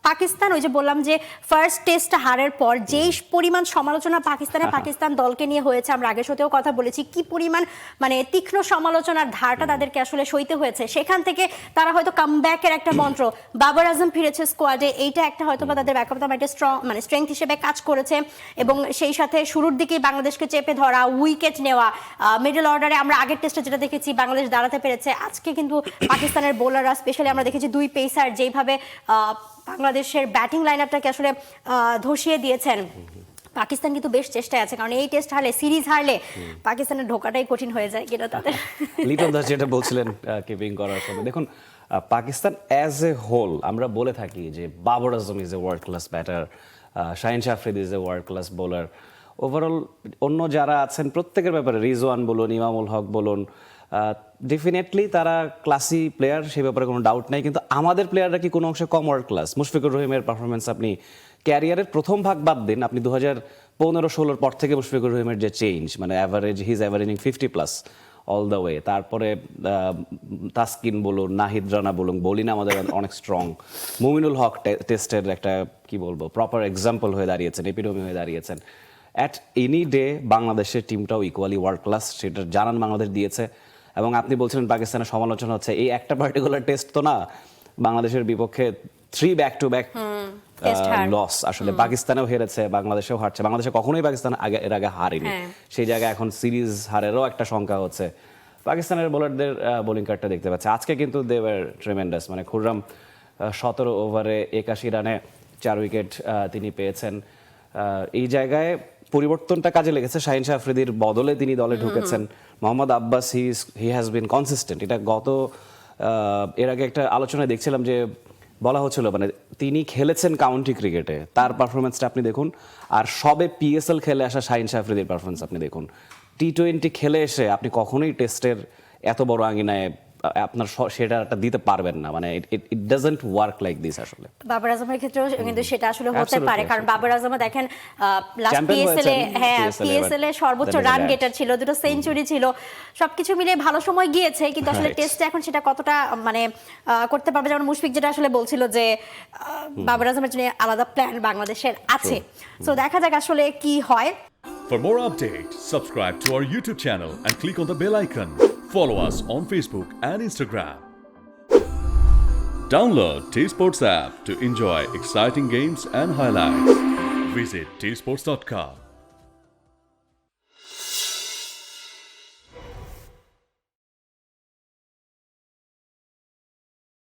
পাকিস্তান ওই যে বললাম যে ফার্স্ট টেস্ট হারের পর যেই পরিমাণ সমালোচনা পাকিস্তান দলকে নিয়ে হয়েছে, আমরা আগের সাথেও কথা বলেছি কি পরিমাণ মানে তীক্ষ্ণ সমালোচনার ধারটা তাদেরকে আসলে সইতে হয়েছে, সেখান থেকে তারা হয়তো কামব্যাকের একটা মন্ত্র, বাবর আজম ফিরেছে স্কোয়াডে, এইটা একটা হয়তো বা তাদের ব্যাকআপ একটা স্ট্রং মানে স্ট্রেংথ হিসেবে কাজ করেছে। এবং সেই সাথে শুরুর দিকেই বাংলাদেশকে চেপে ধরা, উইকেট নেওয়া, মিডল অর্ডারে আমরা আগের টেস্টে যেটা দেখেছি বাংলাদেশ দাঁড়াতে পেরেছে। আজকে কিন্তু পাকিস্তানের বোলাররা স্পেশালি আমরা দেখেছি দুই পেসার যেইভাবে বাংলাদেশের ব্যাটিং লাইন আপটাকে আসলে ধসিয়ে দিয়েছেন। পাকিস্তান কিন্তু বেশ চেষ্টায় আছে, কারণ এই টেস্ট হারলে, সিরিজ হারলে পাকিস্তানের ঢোকাটাই কঠিন হয়ে যায় কিনা তাদের। লিটন দাস যেটা বলছিলেন কিপিং করার সময়, দেখুন পাকিস্তান অ্যাজ এ হোল আমরা বলে থাকি যে Babar Azam is a world class batter, Shaheen Afridi is a world class bowler. Overall অন্য যারা আছেন প্রত্যেকের ব্যাপারে, রিজওয়ান বলুন, ইমামুল হক বলুন, ডেফিনেটলি তারা ক্লাসি প্লেয়ার, সে ব্যাপারে কোনো ডাউট নাই। কিন্তু আমাদের প্লেয়াররা কি কোনো অংশে কম ওয়ার্ল্ড ক্লাস? মুশফিকুর রহিমের পারফরমেন্স আপনি ক্যারিয়ারের প্রথম ভাগ বাদ দিন, আপনি 2015-16 পর থেকে মুশফিকুর রহিমের যে চেঞ্জ, মানে average, he is averaging 50+ all the way. তারপরে তাসকিন বলুন, নাহিদ রানা বলুন, বোলিং আমাদের অনেক স্ট্রং। মুমিনুল হক টেস্টের একটা কি বলবো প্রপার এক্সাম্পল হয়ে দাঁড়িয়েছেন, এপিডমি হয়ে দাঁড়িয়েছেন। অ্যাট এনি ডে বাংলাদেশের টিমটাও ইকুয়ালি ওয়ার্ল্ড ক্লাস, সেটা জানান বাংলাদেশ দিয়েছে। এবং আপনি বলছিলেন পাকিস্তানের সমালোচনা হচ্ছে, এই একটা পার্টিকুলার টেস্ট তো না, বাংলাদেশের বিপক্ষে 3 ব্যাক-টু-ব্যাক লস। আসলে পাকিস্তানেও হেরেছে, বাংলাদেশেও হারছে। বাংলাদেশে কখনোই পাকিস্তান এর আগে হারেনি, সেই জায়গায় এখন সিরিজ হারেরও একটা শঙ্কা হচ্ছে। পাকিস্তানের বোলারদের বোলিং কার্ডটা দেখতে পাচ্ছে আজকে, কিন্তু দে ওয়ার ট্রেমেন্ডাস। মানে খুররাম 17 ওভারে 81 রানে 4 উইকেট তিনি পেয়েছেন। এই জায়গায় পরিবর্তনটা কাজে লেগেছে, শাহিন আফ্রিদির বদলে তিনি দলে ঢুকেছেন। Mohammad Abbas he has been consistent. এটা এর আগে একটা আলোচনায় দেখছিলাম যে বলা হচ্ছিল, মানে তিনি খেলেছেন কাউন্টি ক্রিকেটে, তার পারফরমেন্সটা আপনি দেখুন। আর সবে পিএসএল খেলে আসা শাহিন আফ্রিদির পারফরমেন্স আপনি দেখুন। টি20 খেলে এসে আপনি কখনোই টেস্টের এত বড় আঙ্গিনায় আপনার সেটা দিতে পারবেন না, মানে it doesn't work like this. আসলে বাবর আজমের ক্ষেত্রেও কিন্তু সেটা আসলে হতে পারে, কারণ বাবর আজম দেখেন লাস্ট পিএসএল এ সর্বোচ্চ রান গেটার ছিল, 2 সেঞ্চুরি ছিল, সবকিছু মিলে ভালো সময় গিয়েছে। কিন্তু আসলে টেস্টে এখন সেটা কতটা মানে করতে পারবে, যেমন মুশফিক যেটা আসলে বলছিল যে বাবর আজমের জন্য আলাদা প্ল্যান বাংলাদেশের আছে। সো দেখা যাক আসলে কি হয়। For more updates, subscribe to our YouTube channel and click on the bell icon. Follow us on Facebook and Instagram. Download T-Sports app to enjoy exciting games and highlights. Visit tsports.com.